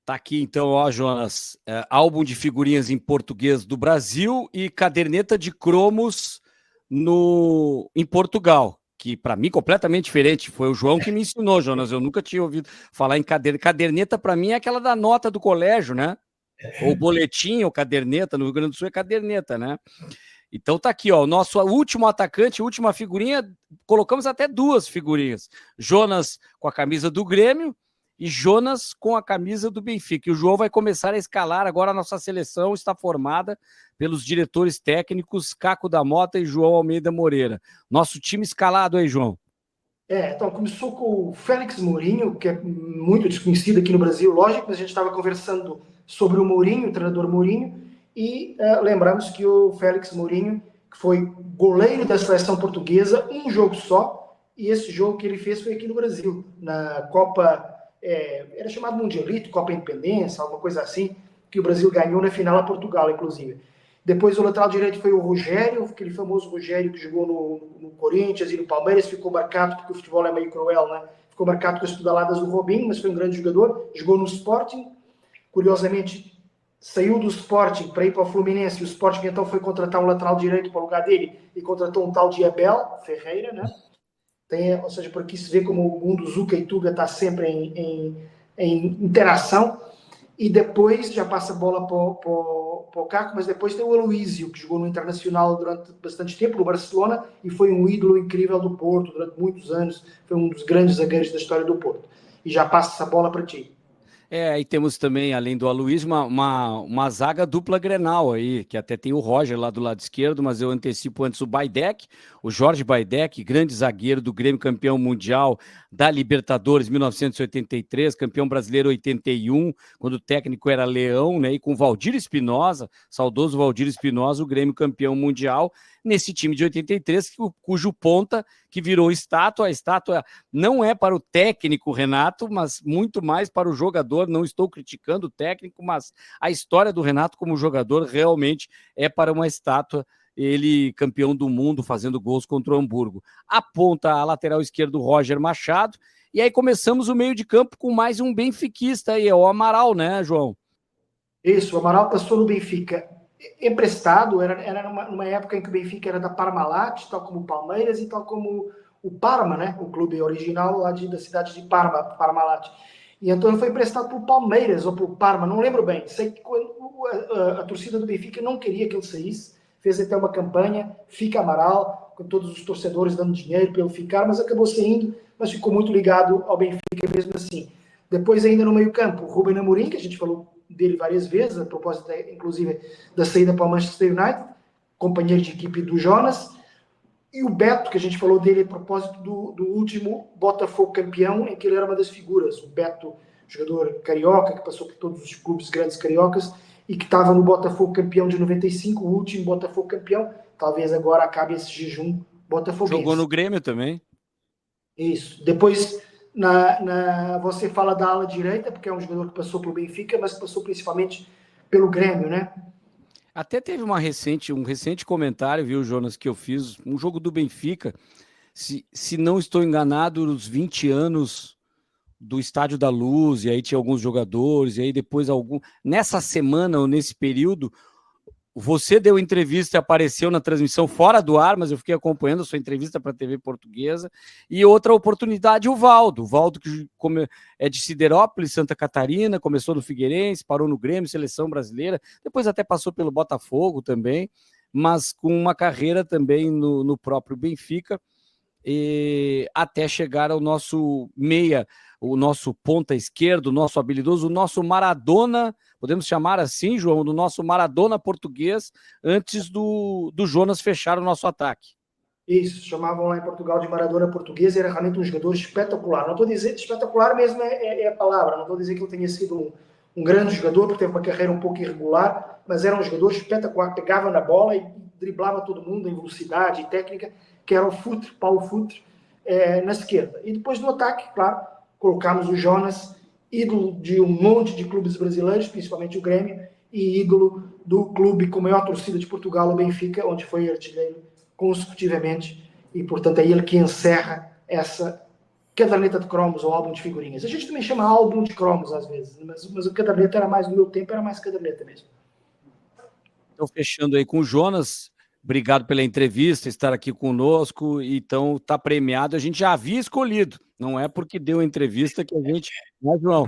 Tá aqui então, ó, Jonas, álbum de figurinhas em português do Brasil e caderneta de cromos em Portugal, que para mim completamente diferente. Foi o João que me ensinou, Jonas. Eu nunca tinha ouvido falar em caderneta. Caderneta para mim é aquela da nota do colégio, né? Ou boletim, ou caderneta. No Rio Grande do Sul é caderneta, né? Então tá aqui, ó, o nosso último atacante, última figurinha. Colocamos até duas figurinhas. Jonas com a camisa do Grêmio e Jonas com a camisa do Benfica. E o João vai começar a escalar agora. A nossa seleção está formada pelos diretores técnicos Caco da Mota e João Almeida Moreira. Nosso time escalado aí, João. Então começou com o Félix Mourinho, que é muito desconhecido aqui no Brasil, lógico, mas a gente estava conversando sobre o Mourinho, o treinador Mourinho, e lembramos que o Félix Mourinho, que foi goleiro da seleção portuguesa, um jogo só, e esse jogo que ele fez foi aqui no Brasil, na Copa, era chamado Mundialito, Copa Independência, alguma coisa assim, que o Brasil ganhou na final a Portugal, inclusive. Depois o lateral direito foi o Rogério, aquele famoso Rogério que jogou no Corinthians e no Palmeiras, ficou marcado, porque o futebol é meio cruel, né? Ficou marcado com as pedaladas do Robinho, mas foi um grande jogador, jogou no Sporting, curiosamente saiu do Sporting para ir para o Fluminense, e o Sporting então foi contratar um lateral direito para o lugar dele, e contratou um tal de Abel Ferreira, né? Ou seja, por aqui se vê como o mundo Zuca e Tuga está sempre em interação. E depois já passa a bola para o Caco, mas depois tem o Aloísio, que jogou no Internacional durante bastante tempo, no Barcelona, e foi um ídolo incrível do Porto durante muitos anos, foi um dos grandes zagueiros da história do Porto. E já passa essa bola para ti. Aí temos também, além do Aloysio, uma zaga dupla Grenal aí, que até tem o Roger lá do lado esquerdo, mas eu antecipo antes o Baidec, o Jorge Baidec, grande zagueiro do Grêmio, campeão mundial da Libertadores 1983, campeão brasileiro 81, quando o técnico era Leão, né? E com o Valdir Espinosa, saudoso Valdir Espinosa, o Grêmio campeão mundial, nesse time de 83, cujo ponta que virou estátua. A estátua não é para o técnico Renato, mas muito mais para o jogador. Não estou criticando o técnico, mas a história do Renato como jogador realmente é para uma estátua. Ele campeão do mundo fazendo gols contra o Hamburgo. A ponta, a lateral esquerdo, Roger Machado. E aí começamos o meio de campo com mais um benfiquista aí, é o Amaral, né, João? Isso, o Amaral passou no Benfica emprestado, era numa época em que o Benfica era da Parmalat, tal como o Palmeiras e tal como o Parma, né? O clube original lá da cidade de Parma, Parmalat. E então ele foi emprestado para o Palmeiras ou para o Parma, não lembro bem. Sei que a torcida do Benfica não queria que ele saísse, fez até uma campanha, fica Amaral, com todos os torcedores dando dinheiro para ele ficar, mas acabou saindo, mas ficou muito ligado ao Benfica mesmo assim. Depois ainda no meio campo, o Ruben Amorim, que a gente falou dele várias vezes, a propósito, inclusive, da saída para o Manchester United, companheiro de equipe do Jonas, e o Beto, que a gente falou dele a propósito do último Botafogo campeão, em que ele era uma das figuras. O Beto, jogador carioca, que passou por todos os clubes grandes cariocas, e que estava no Botafogo campeão de 95, o último Botafogo campeão. Talvez agora acabe esse jejum botafoguense. Jogou no Grêmio também. Isso. Depois, você fala da ala direita, porque é um jogador que passou pelo Benfica, mas que passou principalmente pelo Grêmio, né? Até teve um recente comentário, viu, Jonas, que eu fiz, um jogo do Benfica, se não estou enganado, nos 20 anos do Estádio da Luz, e aí tinha alguns jogadores, e aí depois nessa semana ou nesse período, você deu entrevista e apareceu na transmissão fora do ar, mas eu fiquei acompanhando a sua entrevista para a TV portuguesa. E outra oportunidade, o Valdo. O Valdo, que é de Siderópolis, Santa Catarina, começou no Figueirense, parou no Grêmio, seleção brasileira, depois até passou pelo Botafogo também, mas com uma carreira também no próprio Benfica, e até chegar ao nosso meia, o nosso ponta esquerdo, o nosso habilidoso, o nosso Maradona, podemos chamar assim, João, do nosso Maradona português, antes do Jonas fechar o nosso ataque. Isso, chamavam lá em Portugal de Maradona português, era realmente um jogador espetacular. Não estou dizendo, espetacular mesmo é a palavra, não estou dizendo que ele tenha sido um grande jogador, porque teve uma carreira um pouco irregular, mas era um jogador espetacular, pegava na bola e driblava todo mundo em velocidade e técnica, que era o Futre, Paulo Futre, na esquerda. E depois no ataque, claro, colocámos o Jonas, ídolo de um monte de clubes brasileiros, principalmente o Grêmio, e ídolo do clube com a maior torcida de Portugal, o Benfica, onde foi artilheiro consecutivamente, e portanto é ele que encerra essa caderneta de cromos ou álbum de figurinhas. A gente também chama álbum de cromos às vezes, mas o caderneta era mais, no meu tempo, era mais caderneta mesmo. Então, fechando aí com o Jonas, obrigado pela entrevista, estar aqui conosco. Então, está premiado. A gente já havia escolhido, não é porque deu a entrevista que a gente. Não, João,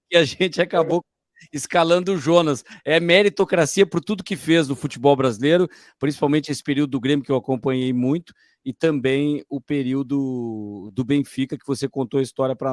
que a gente acabou escalando o Jonas. É meritocracia por tudo que fez no futebol brasileiro, principalmente esse período do Grêmio que eu acompanhei muito, e também o período do Benfica, que você contou a história para nós.